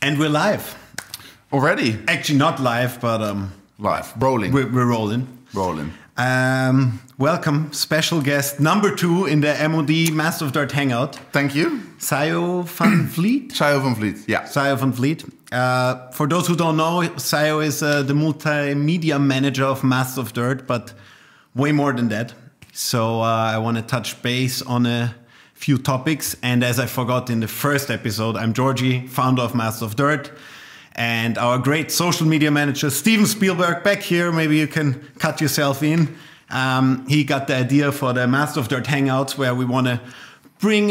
And we're live. Already? Actually, not live, but live. Rolling. We're rolling. Rolling. Welcome, special guest number 2 in the M.O.D Master of Dirt Hangout. Thank you. Syo Van Vliet. Syo Van Vliet, yeah. Syo Van Vliet. For those who don't know, Syo is the Multimedia Manager of Master of Dirt, but way more than that. So I want to touch base on a few topics. And as I forgot in the first episode, I'm Georgie, founder of Master of Dirt. And our great social media manager, Steven Spielberg, back here. Maybe you can cut yourself in. He got the idea for the Master of Dirt Hangouts, where we want to bring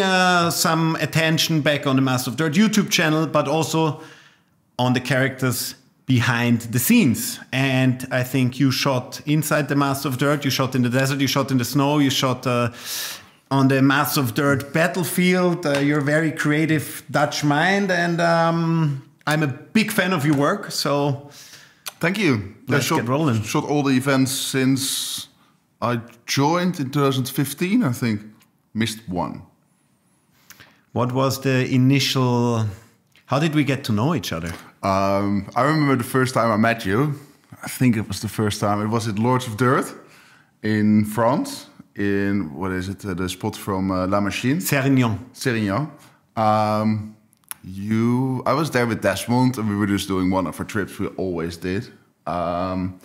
some attention back on the Master of Dirt YouTube channel, but also on the characters behind the scenes. And I think you shot inside the Master of Dirt, you shot in the desert, you shot in the snow, you shot on the Master of Dirt battlefield. You're a very creative Dutch mind, and I'm a big fan of your work, so thank you. Let's get rolling. Shot all the events since I joined in 2015, I think. Missed one. What was the initial... How did we get to know each other? I remember the first time I met you. I think it was the first time. It was at Lords of Dirt in France. In, what is it, the spot from La Machine? Sérignan. Sérignan. I was there with Desmond, and we were just doing one of our trips we always did. And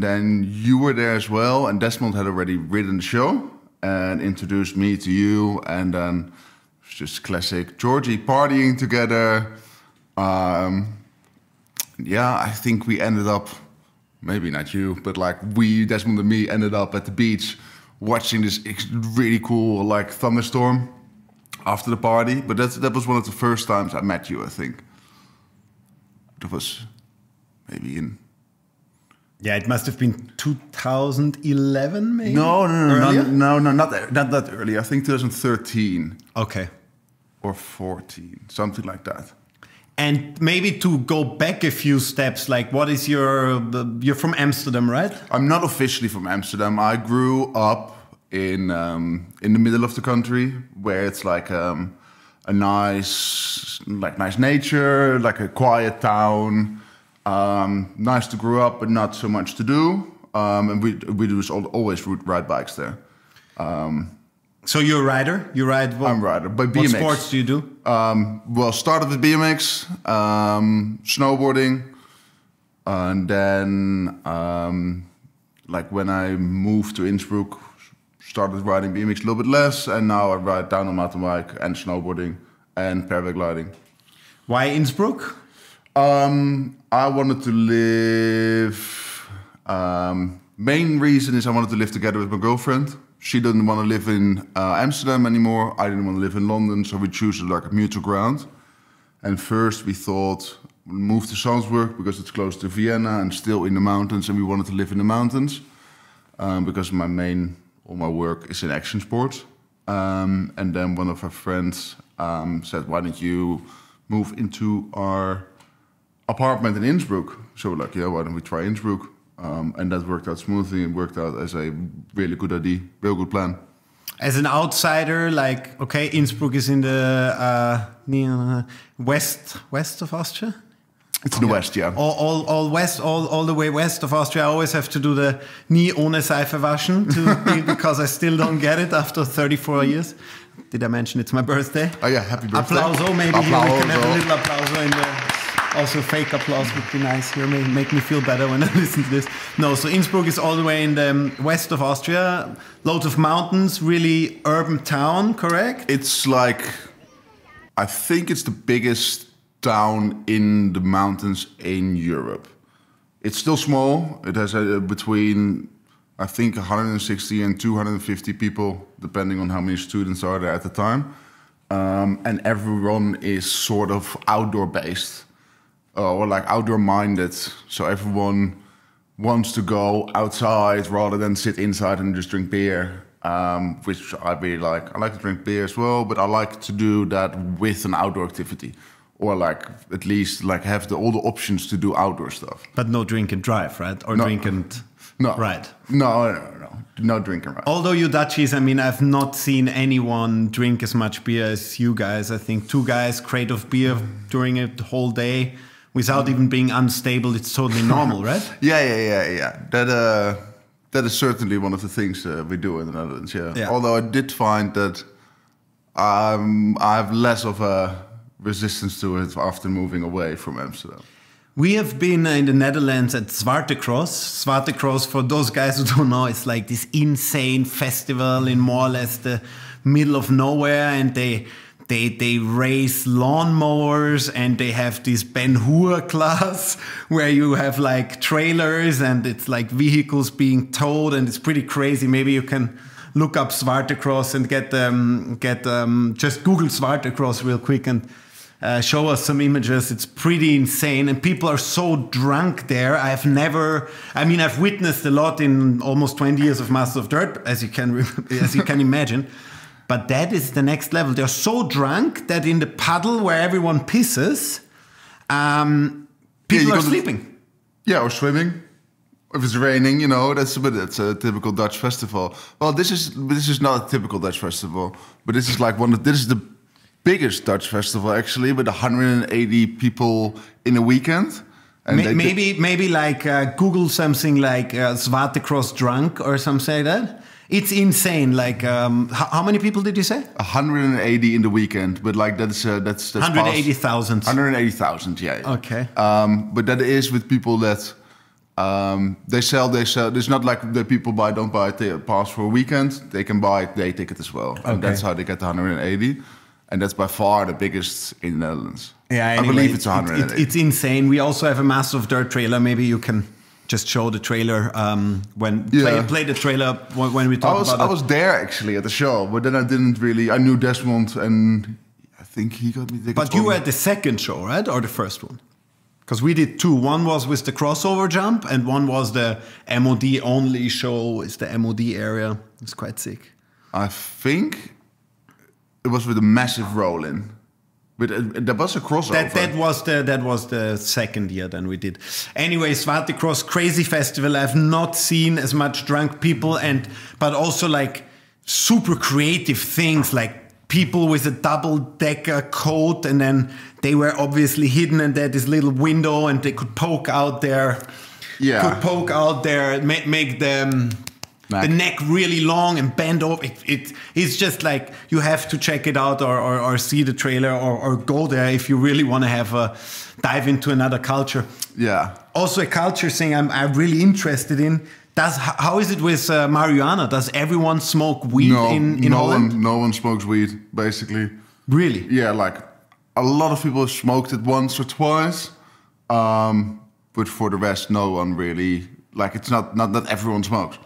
then you were there as well, and Desmond had already written the show and introduced me to you, and then it's just classic Georgie partying together. Yeah, I think we ended up, maybe not you, but like we, Desmond and me, ended up at the beach watching this really cool like thunderstorm after the party. But that was one of the first times I met you, I think. That was maybe in... Yeah, it must have been 2011, maybe? No, not that early. I think 2013. Okay. Or 14, something like that. And maybe to go back a few steps, like what is you're from Amsterdam, right? I'm not officially from Amsterdam. I grew up in the middle of the country, where it's like a nice nature, like a quiet town. Nice to grow up, but not so much to do. And we just always ride bikes there. So you're a rider? You ride what? I'm a rider, by BMX. What sports do you do? Well, started with BMX, snowboarding, and then like when I moved to Innsbruck, started riding BMX a little bit less, and now I ride down on mountain bike and snowboarding and paragliding. Why Innsbruck? I wanted to live. Main reason is I wanted to live together with my girlfriend. She didn't want to live in Amsterdam anymore. I didn't want to live in London, so we chose like a mutual ground. And first we thought we'll move to Salzburg because it's close to Vienna and still in the mountains, and we wanted to live in the mountains because all my work is in action sports. And then one of our friends said, "Why don't you move into our apartment in Innsbruck?" So we're like, "Yeah, why don't we try Innsbruck?" And that worked out smoothly and worked out as a really good idea, real good plan. As an outsider, like, okay, Innsbruck is in the west of Austria? It's in the west, yeah. All the way west of Austria. I always have to do the nie ohne Seife waschen because I still don't get it after 34 years. Did I mention it's my birthday? Oh yeah, happy birthday. Applauso, maybe applauso. We can have a little applauso in there. Also, fake applause would be nice here. Make me feel better when I listen to this. No, so Innsbruck is all the way in the west of Austria. Loads of mountains, really urban town, correct? It's like, I think it's the biggest town in the mountains in Europe. It's still small. It has between, I think, 160 and 250 people, depending on how many students are there at the time. And everyone is sort of outdoor-based. Or like outdoor-minded, so everyone wants to go outside rather than sit inside and just drink beer, which I really like. I like to drink beer as well, but I like to do that with an outdoor activity. or like at least like have all the options to do outdoor stuff. But no drink and drive, right? Or No. drink and ride. No drink and ride. Although you Dutchies, I mean, I've not seen anyone drink as much beer as you guys. I think 2 guys, crate of beer during a whole day without even being unstable. It's totally normal, right? Yeah. That is certainly one of the things we do in the Netherlands. Yeah. Although I did find that I have less of a resistance to it after moving away from Amsterdam. We have been in the Netherlands at Zwarte Cross. Zwarte Cross, for those guys who don't know, it's like this insane festival in more or less the middle of nowhere, and they race lawnmowers, and they have this Ben Hur class where you have like trailers and it's like vehicles being towed, and it's pretty crazy. Maybe you can look up Zwarte Cross and just Google Zwarte Cross real quick and show us some images. It's pretty insane, and people are so drunk there. I've witnessed a lot in almost 20 years of Masters of Dirt, as you can imagine. But that is the next level. They're so drunk that in the puddle where everyone pisses, people are sleeping. Or swimming. If it's raining, that's a typical Dutch festival. Well, this is not a typical Dutch festival, but this is like this is the biggest Dutch festival actually, with 180 people in a weekend. And maybe like Google something like Zwarte Cross drunk or something like that. It's insane. Like how many people did you say? 180 in the weekend, but like that's 180,000. 180,000, yeah. Okay. But that is with people that they sell. It's not like the people don't buy a pass for a weekend. They can buy a day ticket as well, and that's how they get the 180. And that's by far the biggest in the Netherlands. Yeah, anyway, I believe it's 180. It's insane. We also have a Masters of Dirt trailer. Maybe you can just show the trailer play the trailer when we talk about it. I was there actually at the show, but then I didn't really. I knew Desmond, and I think he got me tickets. But you were at the second show, right, or the first one? Because we did 2. One was with the crossover jump, and one was the M.O.D only show. It's the M.O.D area. It's quite sick. I think it was with a massive roll-in. But there was a crossover. That was the second year then we did. Anyway, Zwarte Cross, crazy festival. I've not seen as much drunk people, but also like super creative things, like people with a double-decker coat, and then they were obviously hidden, and they had this little window, and they could poke out make them the neck really long and bend over. It's just like, you have to check it out or see the trailer or go there if you really want to have a dive into another culture. Yeah. Also a culture thing I'm really interested in. How is it with marijuana? Does everyone smoke weed in Holland? No one smokes weed, basically. Really? Yeah, like a lot of people have smoked it once or twice. But for the rest, no one really. Like, it's not that everyone smokes.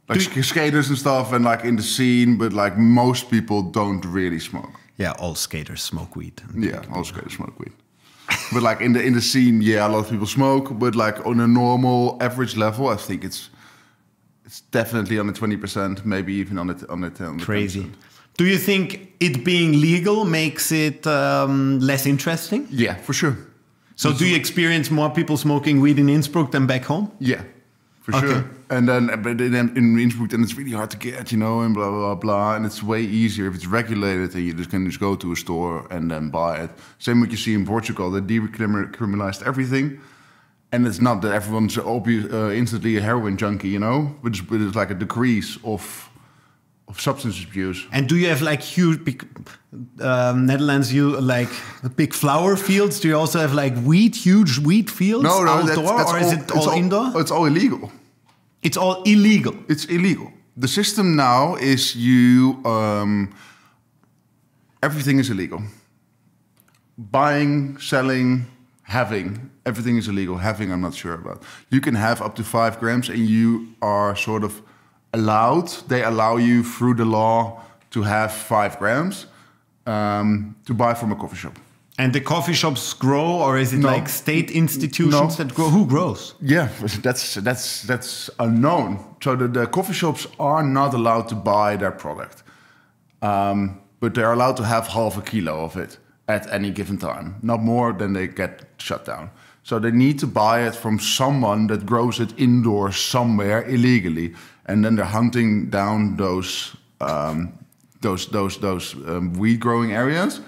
Like skaters and stuff, and like in the scene, but like most people don't really smoke. Yeah, all skaters smoke weed. Yeah, all skaters smoke weed. But like in the scene, yeah, a lot of people smoke. But like on a normal average level, I think it's definitely on the 20%, maybe even on the 10%. Crazy. Do you think it being legal makes it less interesting? Yeah, for sure. So do you experience more people smoking weed in Innsbruck than back home? Yeah. For sure. And then in Innsbruck, then it's really hard to get, and blah, blah, blah. And it's way easier if it's regulated, and you can just go to a store and then buy it. Same what you see in Portugal. They decriminalized everything. And it's not that everyone's instantly a heroin junkie, but it's like a decrease of substance abuse. And do you have like huge, big, Netherlands, like big flower fields? Do you also have like huge wheat fields outdoor, or is it all indoor? It's all illegal. It's all illegal. It's illegal. The system now is everything is illegal. Buying, selling, having, everything is illegal. Having, I'm not sure about. You can have up to 5 grams, and you are sort of allowed. They allow you through the law to have 5 grams to buy from a coffee shop. And the coffee shops grow, or is it like state institutions that grow? Who grows? Yeah, that's unknown. So the coffee shops are not allowed to buy their product, but they're allowed to have half a kilo of it. at any given time. Not more than they get shut down. So they need to buy it from someone that grows it indoors somewhere illegally, and then they're hunting down those weed growing areas.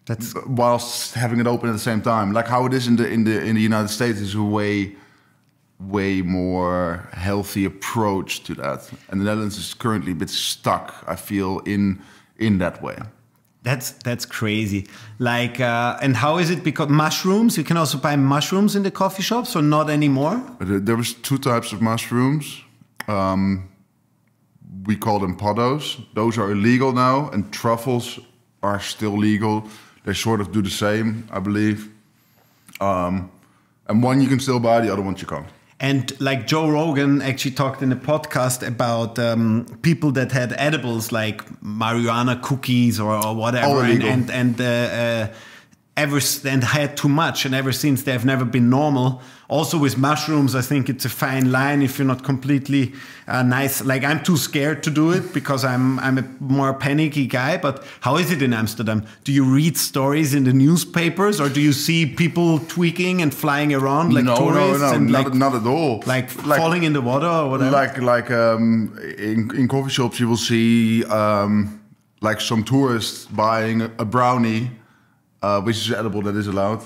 That's whilst having it open at the same time, like how it is in the United States, is a way more healthy approach to that. And the Netherlands is currently a bit stuck, I feel, in that way. That's crazy. Like, and how is it? Because mushrooms, you can also buy mushrooms in the coffee shops, or not anymore? There was 2 types of mushrooms. We call them podos. Those are illegal now, and truffles are still legal. They sort of do the same, I believe. And one you can still buy, the other ones you can't. And like Joe Rogan actually talked in a podcast about people that had edibles like marijuana cookies or whatever, and had too much, and ever since they've never been normal. Also with mushrooms, I think it's a fine line if you're not completely nice. Like, I'm too scared to do it because I'm a more panicky guy. But how is it in Amsterdam? Do you read stories in the newspapers, or do you see people tweaking and flying around like tourists? No, and not at all. Like falling in the water or whatever? Like in coffee shops, you will see like some tourists buying a brownie, which is edible, that is allowed,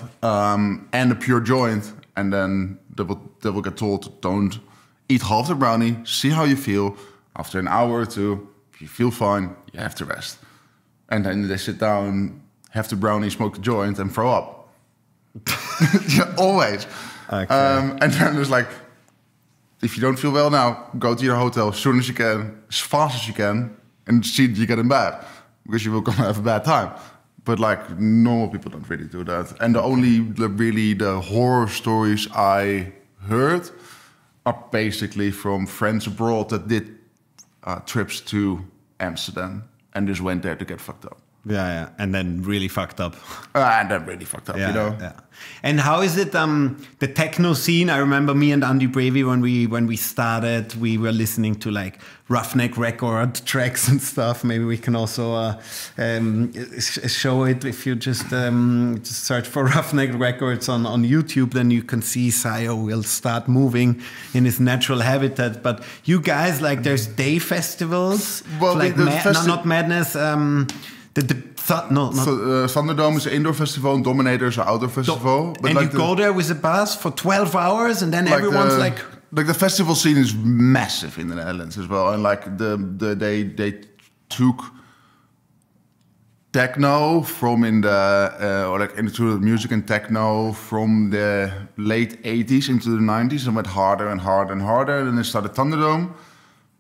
and a pure joint. And then they will get told, don't eat half the brownie, see how you feel. After an hour or 2, if you feel fine, you have to rest. And then they sit down, have the brownie, smoke the joint, and throw up. Yeah, always. Okay. And then there's like, if you don't feel well now, go to your hotel as soon as you can, as fast as you can, and see that you get in bed, because you will gonna have a bad time. But like, normal people don't really do that. And the horror stories I heard are basically from friends abroad that did trips to Amsterdam and just went there to get fucked up. Yeah, and then really fucked up. You know. Yeah. And how is it the techno scene? I remember me and Andy Bravey when we started, we were listening to like Roughneck Record tracks and stuff. Maybe we can also show it if you just search for Roughneck Records on YouTube. Then you can see Syo will start moving in his natural habitat. But you guys, like, there's day festivals, well, like not Madness. Thunderdome is an indoor festival and Dominator is an outdoor festival. But and like you go there with a bus for 12 hours and then like everyone's like the festival scene is massive in the Netherlands as well. And like they took techno from into music and techno from the late 80s into the 90s and went harder and harder and harder. And then they started Thunderdome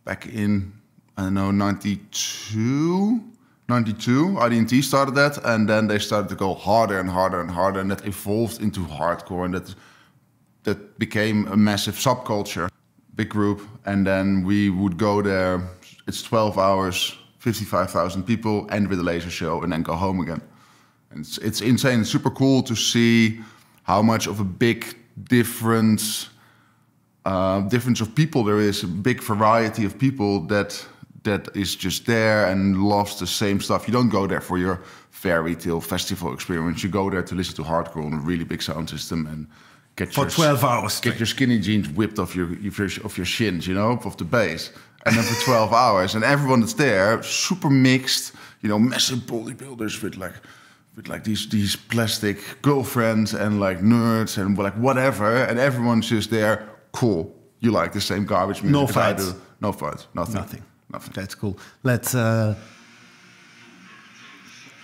back in, I don't know, 92, IDT started that, and then they started to go harder and harder and harder, and that evolved into hardcore, and that became a massive subculture, big group, and then we would go there. It's 12 hours, 55,000 people, end with a laser show, and then go home again. And it's insane. It's super cool to see how much of a big difference of people there is, a big variety of people that is just there and loves the same stuff. You don't go there for your fairy tale festival experience. You go there to listen to hardcore on a really big sound system and get for 12 hours. Get your skinny jeans whipped off your shins, you know, off the bass. And then for 12 hours, and everyone that's there, super mixed, you know, massive bodybuilders with like these plastic girlfriends and like nerds and like whatever, and everyone's just there. Cool. You like the same garbage music no as fights. I do. No fights. Nothing. That's cool. Let's.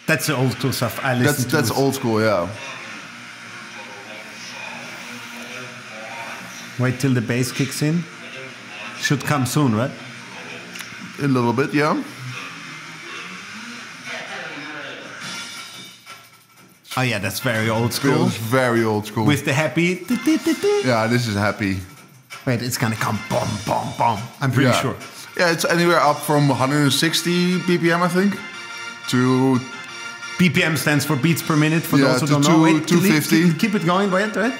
That's the old school stuff I listen to. That's old school, yeah. Wait till the bass kicks in. Should come soon, right? A little bit, yeah. Oh yeah, that's very old school. It's very old school. With the happy. Yeah, this is happy. Wait, it's gonna come bomb, bomb, bomb. I'm pretty sure. Yeah, it's anywhere up from 160 BPM, I think, to... BPM stands for beats per minute, for those who don't know. Wait, 250. Keep it going, right? Yeah,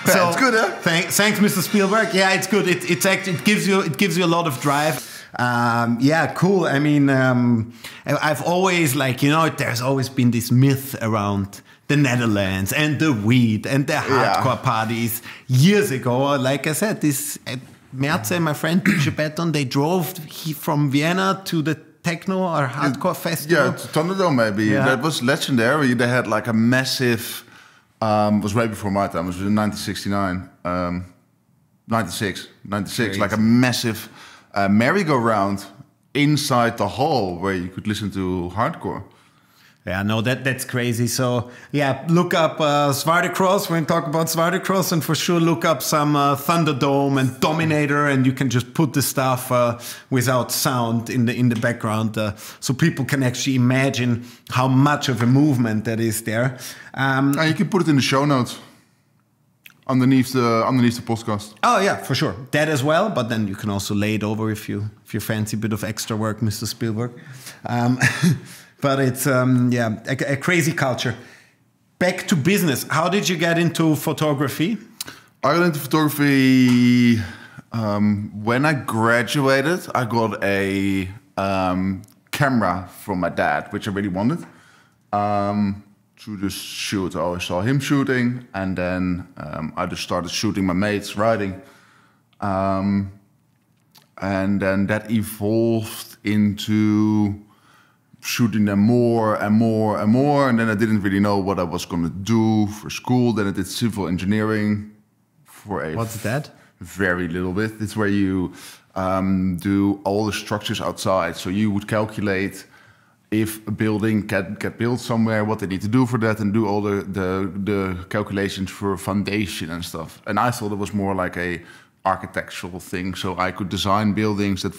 so, it's good, huh? Thanks, Mr. Spielberg. Yeah, it's good. It gives you a lot of drive. Yeah, cool. I mean, I've always there's always been this myth around the Netherlands and the weed and the hardcore parties years ago. Like I said, Merze, my friend DJ Beton, they drove from Vienna to the techno or hardcore festival. Yeah, to Thunderdome maybe. Yeah. That was legendary. They had like a massive, was way before my time, it was in 1969, 96, crazy. Like a massive merry-go-round inside the hall where you could listen to hardcore. Yeah, no, that's crazy. So, yeah, look up Zwaardecross. We're going to talk about Zwaardecross, and for sure look up some Thunderdome and Dominator, and you can just put the stuff without sound in the background, so people can actually imagine how much of a movement that is there. And you can put it in the show notes underneath the podcast. Oh yeah, for sure, that as well. But then you can also lay it over if you fancy a bit of extra work, Mr. Spielberg. But it's a crazy culture. Back to business. How did you get into photography? I got into photography when I graduated. I got a camera from my dad, which I really wanted. To just shoot. I always saw him shooting, and then I just started shooting my mates riding. And then that evolved into shooting them more and more and more, and then I didn't really know what I was going to do for school. Then I did civil engineering for What's that? Very little bit. It's where you do all the structures outside. So you would calculate if a building can get built somewhere, what they need to do for that, and do all the calculations for foundation and stuff. And I thought it was more like a architectural thing, so I could design buildings that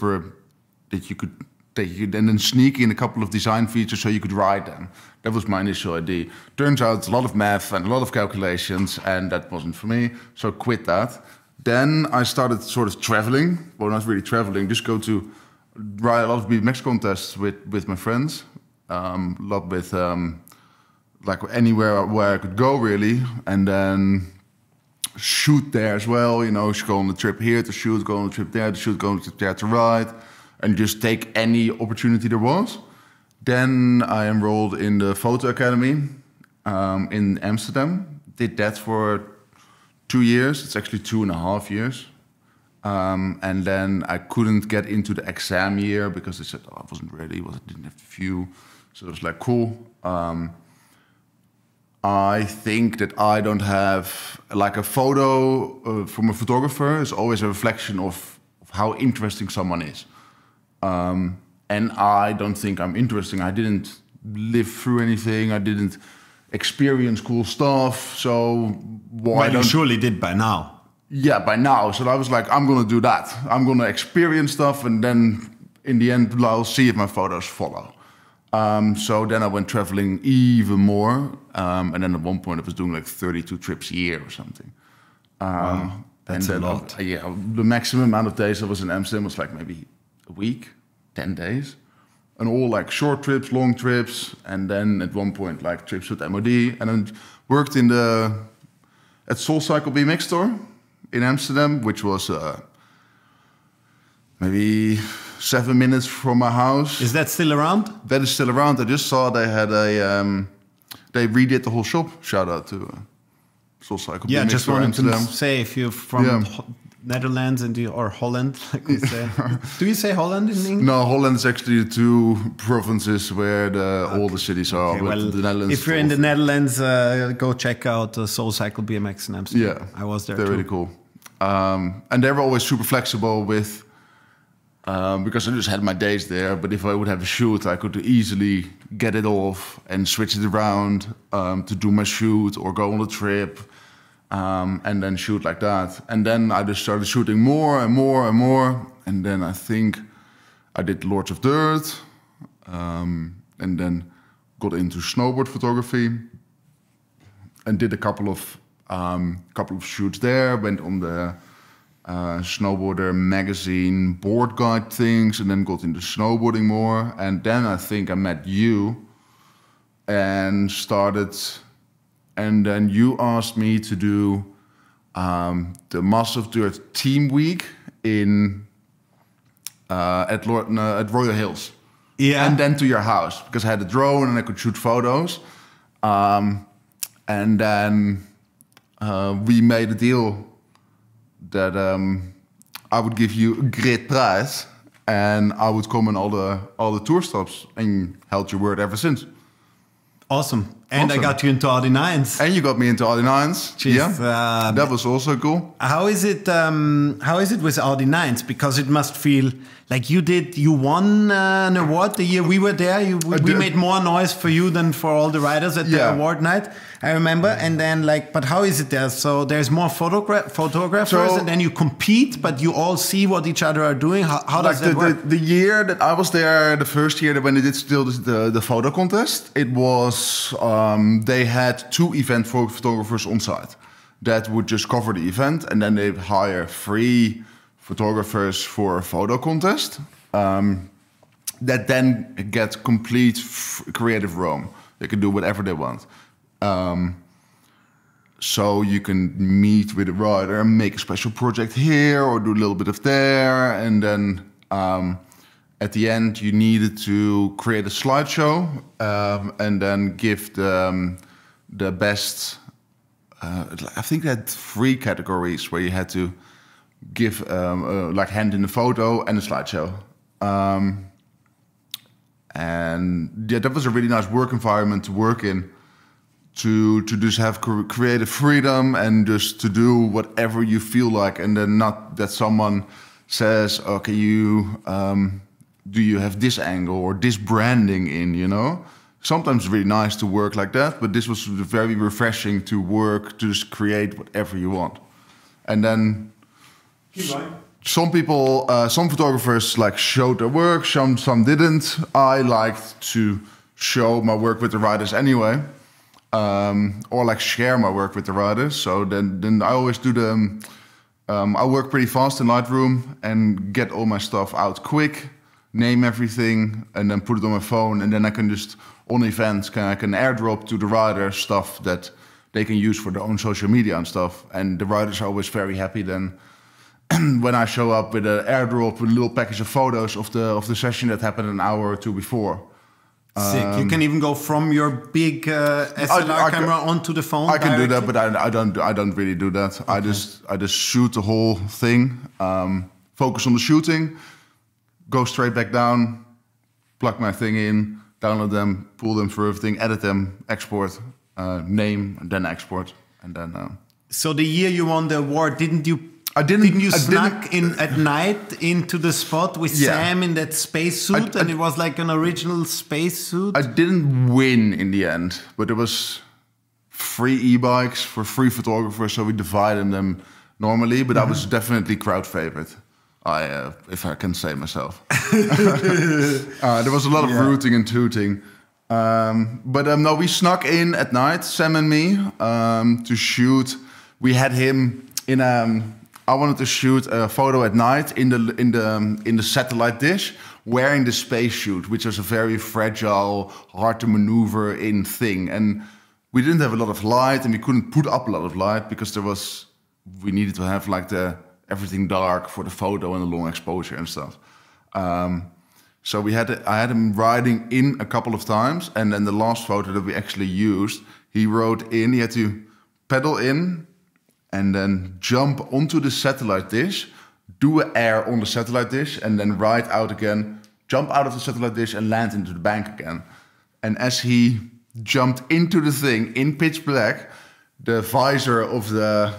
you could and then sneak in a couple of design features so you could ride them. That was my initial idea. Turns out it's a lot of math and a lot of calculations, and that wasn't for me, so I quit that. Then I started sort of traveling. Well, not really traveling, just go to ride a lot of BMX contests with my friends. A lot with like anywhere where I could go really, and then shoot there as well. You know, go on the trip here to shoot, go on the trip there to shoot, go on the trip there to ride. And just take any opportunity there was. Then I enrolled in the Photo Academy in Amsterdam. Did that for 2 years. It's actually 2.5 years. And then I couldn't get into the exam year because they said, I wasn't ready, I didn't have the view. So it was like, cool. I think that I don't have, like a photo from a photographer is always a reflection of how interesting someone is. And I don't think I'm interesting. I didn't live through anything. I didn't experience cool stuff. So why you surely did by now. Yeah, by now. So I was like, I'm going to do that. I'm going to experience stuff, and then in the end, I'll see if my photos follow. So then I went traveling even more. And then at one point I was doing like 32 trips a year or something. Wow, that's a lot. Yeah, the maximum amount of days I was in Amsterdam was like maybe a week, 10 days. And all like short trips, long trips. And then at one point like trips with M.O.D. And then worked at Soul Cycle BMX store in Amsterdam, which was maybe 7 minutes from my house. Is that still around? That is still around. I just saw they had they redid the whole shop. Shout out to Soul Cycle. Yeah, BMX just store wanted Amsterdam. to say if you're from Netherlands or Holland, like we say. Do you say Holland in English? No, Holland is actually the 2 provinces where all the cities are. Okay, well, the Netherlands, if you're in the Netherlands, go check out Soul Cycle BMX in Amsterdam. Yeah, I was there they're too. really cool. And they were always super flexible with, because I just had my days there, but if I would have a shoot, I could easily get it off and switch it around to do my shoot or go on a trip. And then shoot like that. And then I just started shooting more and more and more. And then I think I did Lords of Dirt. And then got into snowboard photography. And did a couple of shoots there. Went on the Snowboarder magazine board guide things. And then got into snowboarding more. And then I think I met you. And started... And then you asked me to do the Master of Dirt Team Week at Royal Hills. Yeah. And then to your house, because I had a drone and I could shoot photos. And then we made a deal that I would give you a great price, and I would come on all the tour stops, and held your word ever since. Awesome. And Awesome. I got you into Audi Nines. And you got me into Audi Nines. Jeez, Yeah, that was also cool. How is it with Audi Nines? Because it must feel like you won an award the year we were there. We made more noise for you than for all the riders at the award night, I remember. And then but how is it there? So there's more photographers, and then you compete, but you all see what each other are doing. How does that work? The year that I was there, the first year that when they did still the photo contest, it was they had 2 event photographers on site that would just cover the event, and then they hire 3 photographers for a photo contest that then get complete creative roam. They can do whatever they want. So you can meet with a rider and make a special project here or do a little bit of there. And then at the end, you needed to create a slideshow and then give the best... I think they had 3 categories where you had to give hand in the photo and a slideshow. And yeah, that was a really nice work environment to work in, to just have creative freedom and just to do whatever you feel like, and then not that someone says, okay, do you have this angle or this branding in, you know? Sometimes it's really nice to work like that, but this was very refreshing to work, to just create whatever you want. And then some people, some photographers showed their work, some didn't. I liked to show my work with the riders anyway, or share my work with the riders. So then I always do I work pretty fast in Lightroom and get all my stuff out quick, name everything, and then put it on my phone, and then I can just on events I can airdrop to the rider stuff that they can use for their own social media and stuff. And the riders are always very happy then when I show up with an airdrop with a little package of photos of the session that happened an hour or 2 before. Sick. You can even go from your big SLR camera onto the phone. I can directly? do that, but I don't really do that. Okay. I just shoot the whole thing, focus on the shooting, go straight back down, plug my thing in, download them, pull them through everything, edit them, export, name, and then export, and then. So the year you won the award, didn't you snuck in at night into the spot with Sam in that space suit, and it was like an original space suit? I didn't win in the end, but there was 3 e-bikes for 3 photographers, so we divided them normally, but I was definitely crowd favorite. If I can say myself. There was a lot of rooting and tooting. No, we snuck in at night, Sam and me, to shoot. We had him in I wanted to shoot a photo at night in the satellite dish, wearing the spacesuit, which was a very fragile, hard to maneuver in thing. And we didn't have a lot of light, and we couldn't put up a lot of light because we needed to have everything dark for the photo and the long exposure and stuff. So I had him riding in a couple of times, and then the last photo that we actually used, he had to pedal in and then jump onto the satellite dish, do an air on the satellite dish, and then ride out again, jump out of the satellite dish and land into the bank again. And as he jumped into the thing in pitch black, the visor of the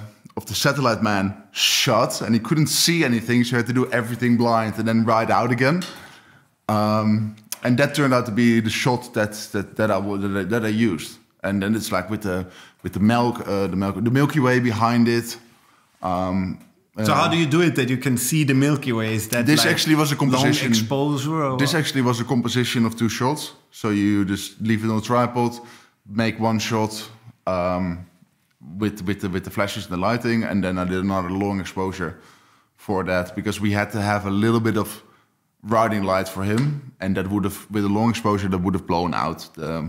satellite man shut, and he couldn't see anything, so he had to do everything blind and then ride out again. And that turned out to be the shot that I used. And then it's with the Milky Way behind it. So how do you do it that you can see the Milky Way? Is that this actually was a composition? Long exposure? Or this actually was a composition of 2 shots. So you just leave it on a tripod, make 1 shot. With the flashes and the lighting, and then I did another long exposure for that because we had to have a little bit of riding light for him, and that would have, with a long exposure, that would have blown out the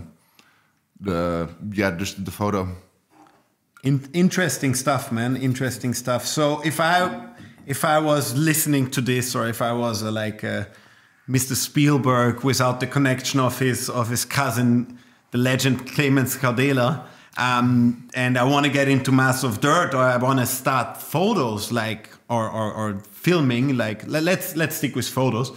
photo. Interesting stuff, man. Interesting stuff. So if I was listening to this, or if I was Mr. Spielberg without the connection of his cousin, the legend Clemens Cardela, and I want to get into Mass of Dirt, or I want to start photos, or filming, let's stick with photos.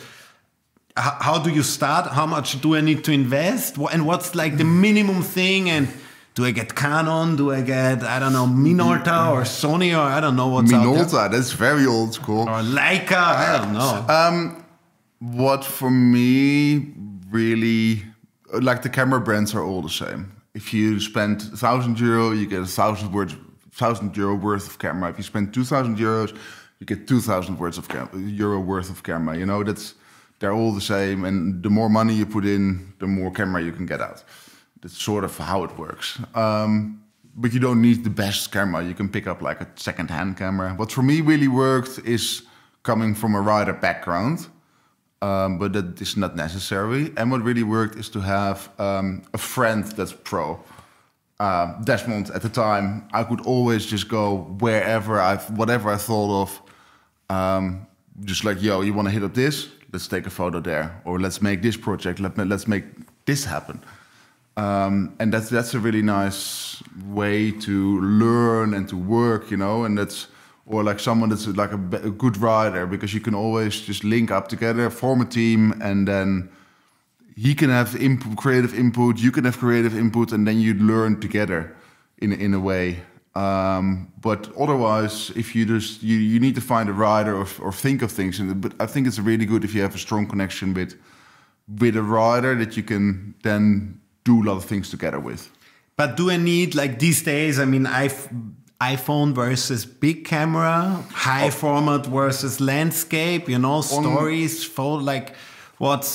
How do you start? How much do I need to invest? And what's like the minimum thing? And do I get Canon? Do I get, I don't know, Minolta or Sony, or I don't know what's out there? Minolta, that's very old school. Or Leica, I don't know. What for me really, like the camera brands are all the same. If you spend €1,000, you get €1,000 worth of camera. If you spend €2,000, you get €2,000 worth of camera. You know, they're all the same, and the more money you put in, the more camera you can get out. That's sort of how it works. But you don't need the best camera. You can pick up like a second-hand camera. What for me really worked is coming from a rider background, but that is not necessary. And what really worked is to have a friend that's pro. Desmond, at the time, I could always just go whatever I thought of. Just like, yo, you want to hit up this? Let's take a photo there, or let's make this project. Let's make this happen. And that's a really nice way to learn and to work, you know. And or like someone that's like a good rider, because you can always just link up together, form a team, and then he can have creative input, you can have creative input, and then you learn together in a way. But otherwise, if you need to find a rider or think of things. But I think it's really good if you have a strong connection with a rider that you can then do a lot of things together with. But do I need, like these days, I mean, iPhone versus big camera, high format versus landscape, you know, stories, photo, like what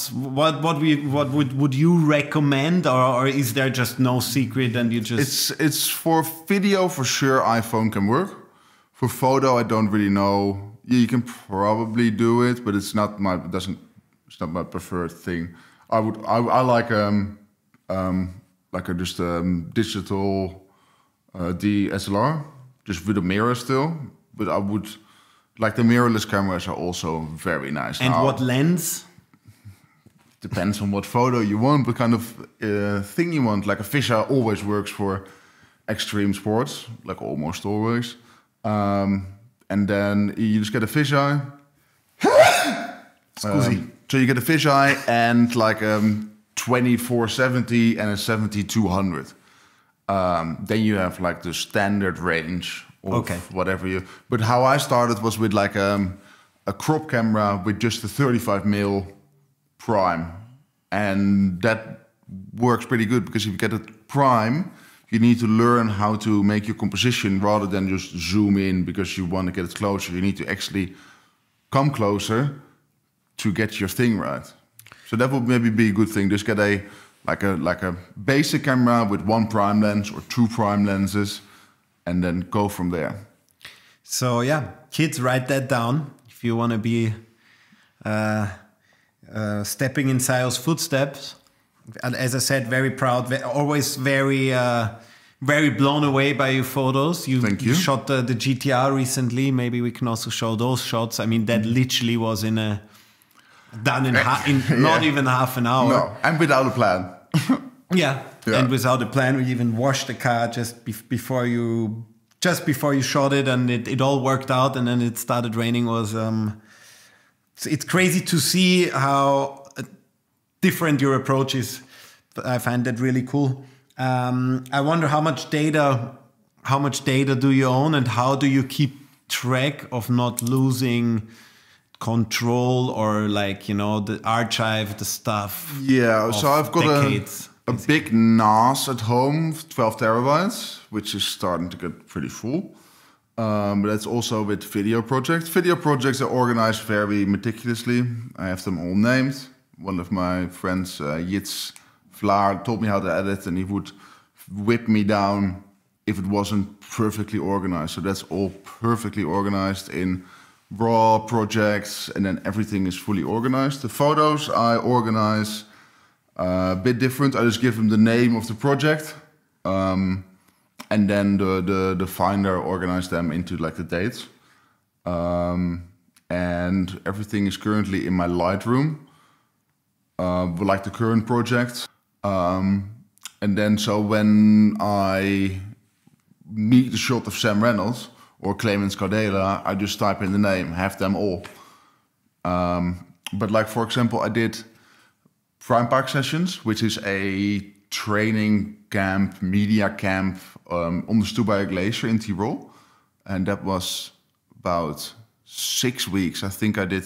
would you recommend, or is there just no secret and you just... It's for video for sure, iPhone can work. For photo, I don't really know. Yeah, you can probably do it, but it's not my preferred thing. I like just digital DSLR, just with a mirror still. But I would like the mirrorless cameras are also very nice. And what lens? Depends on what photo you want, what kind of thing you want. Like a fisheye always works for extreme sports, like almost always. And then you just get a fisheye. So you get a fisheye and like 24-70 and a 70-200. Then you have like the standard range of whatever you... But how I started was with like a crop camera with just a 35mm prime. And that works pretty good, because if you get a prime, you need to learn how to make your composition rather than just zoom in because you want to get it closer. You need to actually come closer to get your thing right. So that would maybe be a good thing. Just get a basic camera with one prime lens or two prime lenses, and then go from there. So yeah, kids, write that down if you want to be stepping in Syo's footsteps. And as I said, very proud, always very blown away by your photos. Thank you. You shot the GTR recently. Maybe we can also show those shots. I mean, that literally was done in not even half an hour. No, and without a plan. Yeah, and without a plan. We even washed the car just before you shot it, and it all worked out. And then it started raining. It's crazy to see how different your approach is. I find that really cool. I wonder how much data do you own, and how do you keep track of not losing control, or like, you know, the archive, the stuff? Yeah, so I've got a big NAS at home, 12 terabytes, which is starting to get pretty full. But that's also with video projects. Video projects are organized very meticulously. I have them all named. One of my friends, Jits Vlaar, taught me how to edit, and he would whip me down if it wasn't perfectly organized. So that's all perfectly organized in raw projects, and then everything is fully organized. The photos I organize a bit different. I just give them the name of the project. And then the finder organized them into like the dates. And everything is currently in my Lightroom, like the current project. And then so when I meet the shot of Sam Reynolds or Clemens Cardela, I just type in the name, have them all. But like, for example, I did Prime Park Sessions, which is a training camp, media camp on the Stubaier Glacier in Tyrol. And that was about 6 weeks. I think I did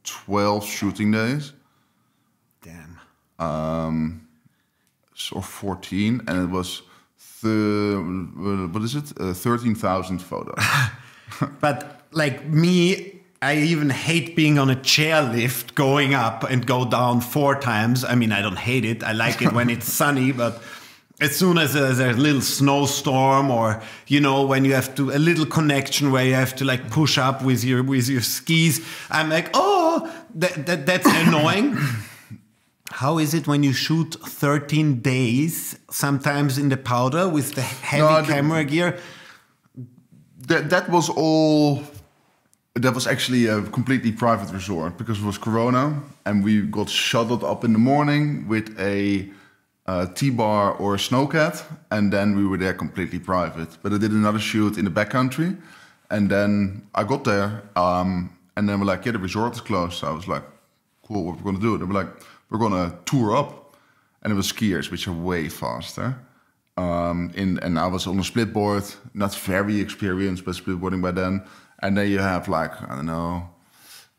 12 shooting days. Damn. Or 14. And it was, 13,000 photos. But like me, I even hate being on a chairlift going up and go down 4 times. I mean, I don't hate it. I like it when it's sunny, but as soon as there's a little snowstorm or, you know, when you have to, a little connection where you have to like push up with your skis, I'm like, oh, that's annoying. How is it when you shoot 13 days, sometimes in the powder with the heavy camera gear? That was all... That was actually a completely private resort because it was Corona, and we got shuttled up in the morning with a T-bar or a snowcat, and then we were there completely private. But I did another shoot in the backcountry, and then I got there, and then we're like, yeah, the resort is closed. So I was like, cool, what we're gonna do? They were like, we're gonna tour up, and it was skiers, which are way faster. And I was on a split board, not very experienced, but splitboarding by then. And then you have like, I don't know,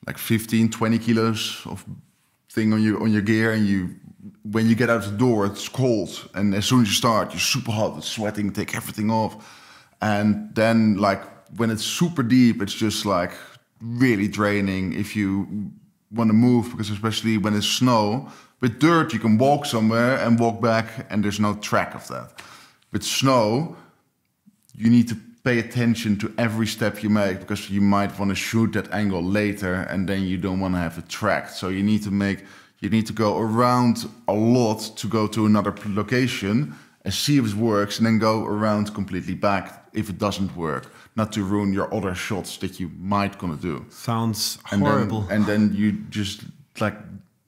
like 15, 20 kilos of thing on your gear. And when you get out the door, it's cold. And as soon as you start, you're super hot, it's sweating, take everything off. And then like when it's super deep, it's just like really draining if you want to move, because especially when it's snow, with dirt, you can walk somewhere and walk back and there's no track of that. With snow, you need to pay attention to every step you make, because you might want to shoot that angle later and then you don't want to have it tracked. So you need to go around a lot to go to another location and see if it works, and then go around completely back if it doesn't work, not to ruin your other shots that you might gonna do. Sounds horrible. And then you just like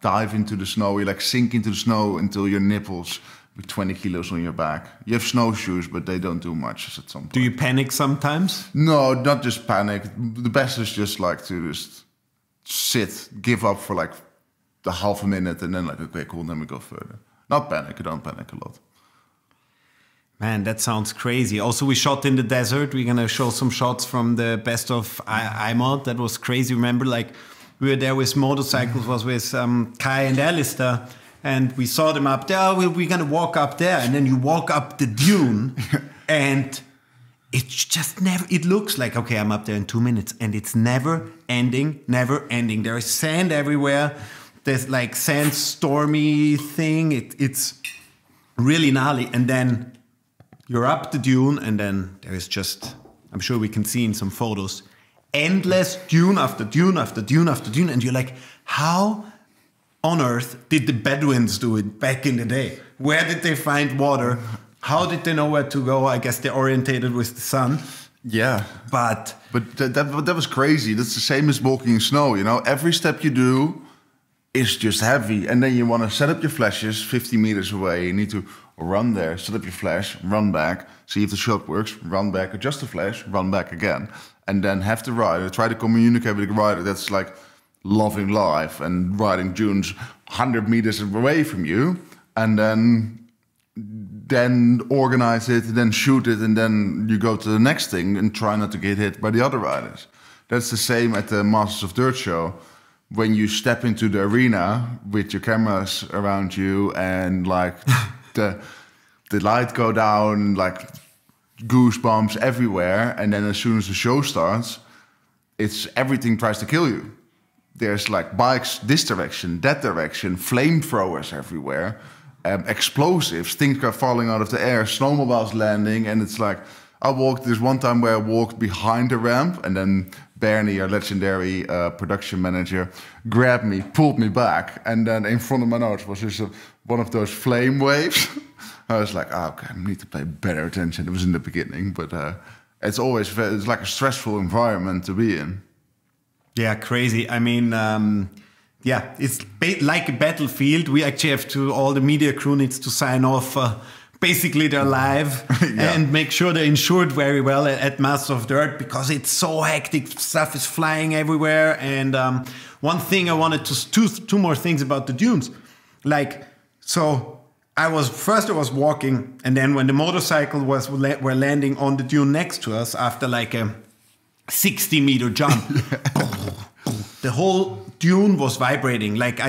dive into the snow, you like sink into the snow until your nipples with 20 kilos on your back. You have snowshoes, but they don't do much at some point. Do you panic sometimes? No, not just panic. The best is just like to just sit, give up for like the half a minute, and then like, okay, cool, then we go further. Not panic, I don't panic a lot. Man, that sounds crazy. Also, we shot in the desert. We're gonna show some shots from the best of M.O.D. That was crazy. Remember, like, we were there with motorcycles, was with Kai and Alistair, and we saw them up there. Oh, we're gonna walk up there, and then you walk up the dune, and it's just never. It looks like, okay, I'm up there in 2 minutes, and it's never ending, never ending. There is sand everywhere. There's like sandstormy thing. It's really gnarly, and then you're up the dune, and then there is just, I'm sure we can see in some photos, endless dune after dune after dune after dune, and you're like, how on earth did the Bedouins do it back in the day? Where did they find water? How did they know where to go? I guess they're orientated with the sun. Yeah. But that was crazy. That's the same as walking in snow, you know? Every step you do is just heavy. And then you want to set up your flashes 50 meters away. You need to run there, set up your flash, run back, see if the shot works, run back, adjust the flash, run back again. And then have the rider, try to communicate with the rider that's like loving life and riding dunes 100 meters away from you. And then organize it, then shoot it, and then you go to the next thing and try not to get hit by the other riders. That's the same at the Masters of Dirt show. When you step into the arena with your cameras around you and like the light go down, like goosebumps everywhere, and then as soon as the show starts, it's everything tries to kill you. There's like bikes this direction, that direction, flamethrowers everywhere, explosives, things are falling out of the air, snowmobiles landing, and it's like, I walked this one time where I walked behind the ramp, and then Bernie, our legendary production manager, grabbed me, pulled me back, and then in front of my nose was just one of those flame waves. I was like, oh, okay, I need to pay better attention. It was in the beginning, but it's like a stressful environment to be in. Yeah, crazy. I mean, yeah, it's like a battlefield. We actually have to, all the media crew needs to sign off basically they're live and make sure they're insured very well at Master of Dirt, because it's so hectic. Stuff is flying everywhere. And one thing I wanted to, two more things about the dunes. Like, so I was walking, and then when the motorcycle were landing on the dune next to us after like a 60-meter jump, the whole dune was vibrating. Like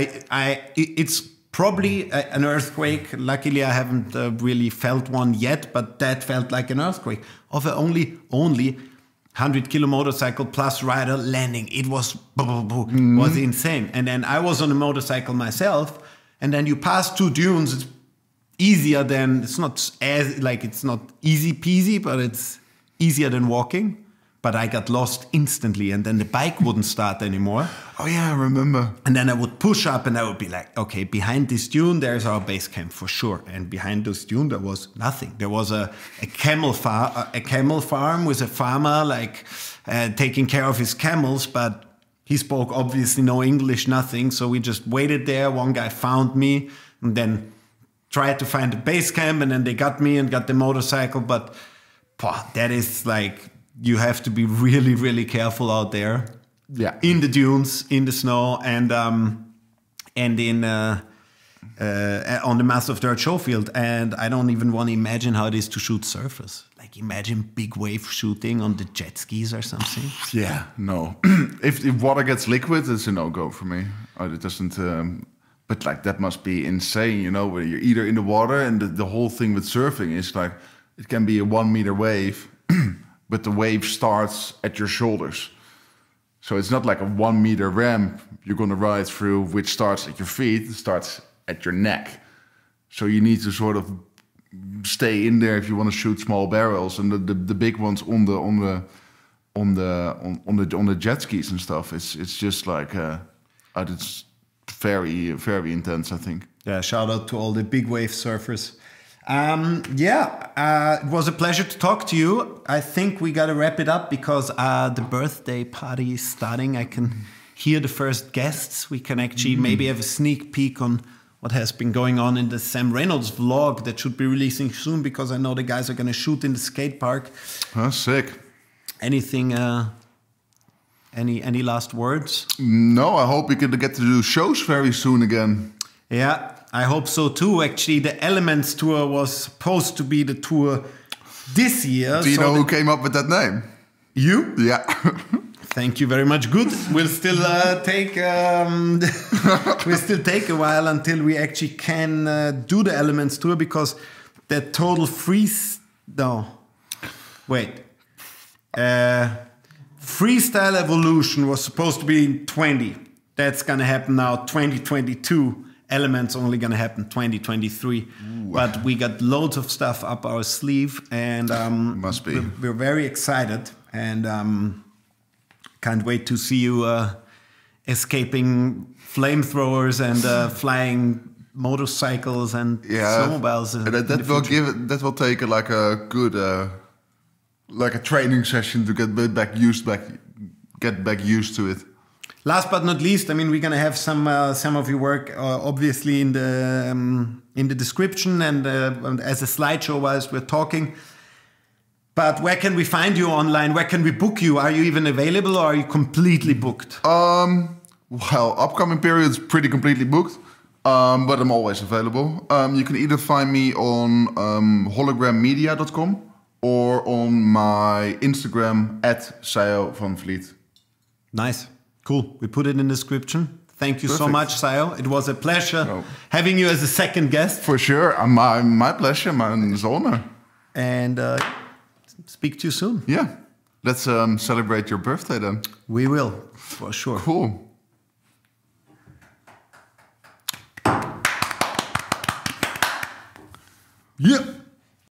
it's probably an earthquake. Luckily, I haven't really felt one yet, but that felt like an earthquake of a only 100-kilo motorcycle plus rider landing. It was was insane. And then I was on a motorcycle myself, and then you pass two dunes. It's easier than, it's not as like, it's not easy peasy, but it's easier than walking. But I got lost instantly, and then the bike wouldn't start anymore. Oh yeah, I remember. And then I would push up, and I would be like, okay, behind this dune, there's our base camp for sure. And behind this dune, there was nothing. There was a camel farm with a farmer, like taking care of his camels, but he spoke obviously no English, nothing. So we just waited there. One guy found me, and then tried to find the base camp, and then they got me and got the motorcycle. But that is like, you have to be really, really careful out there. Yeah, in the dunes, in the snow, and in on the Master of Dirt show field. And I don't even want to imagine how it is to shoot surfers. Like, imagine big wave shooting on the jet skis or something. Yeah, no. if water gets liquid, it's a no-go for me. It doesn't. But like, that must be insane, you know, where you're either in the water, and the whole thing with surfing is like, it can be a 1-meter wave. But the wave starts at your shoulders. So it's not like a 1-meter ramp you're going to ride through, which starts at your feet. It starts at your neck. So you need to sort of stay in there if you want to shoot small barrels. And the big ones on the jet skis and stuff, it's just like it's very, very intense, I think. Yeah, shout out to all the big wave surfers. It was a pleasure to talk to you. I think we got to wrap it up, because the birthday party is starting. I can hear the first guests. We can actually maybe have a sneak peek on what has been going on in the Sam Reynolds vlog that should be releasing soon, because I know the guys are going to shoot in the skate park. Oh, sick. Anything, any last words? No, I hope we can get to do shows very soon again. Yeah. I hope so too. Actually, the Elements tour was supposed to be the tour this year. Do you know who came up with that name? You? Yeah. Thank you very much. Good. We'll still take a while until we actually can do the Elements tour, because the total Freestyle Evolution was supposed to be in 20. That's gonna happen now, 2022. Elements only going to happen 2023. Ooh. But we got loads of stuff up our sleeve, and must be. We're very excited, and can't wait to see you escaping flamethrowers and flying motorcycles and snowmobiles. That will take like a good like a training session to get back used to it. Last but not least, I mean, we're gonna have some of your work obviously in the description and as a slideshow whilst we're talking. But where can we find you online? Where can we book you? Are you even available, or are you completely booked? Well, upcoming period's pretty completely booked, but I'm always available. You can either find me on hologrammedia.com or on my Instagram @Syo Van Vliet. Nice. Cool. We put it in the description. Thank you so much, Syo. It was a pleasure having you as a second guest. For sure. My pleasure. My honor. And speak to you soon. Yeah. Let's celebrate your birthday then. We will, for sure. Cool. Yeah.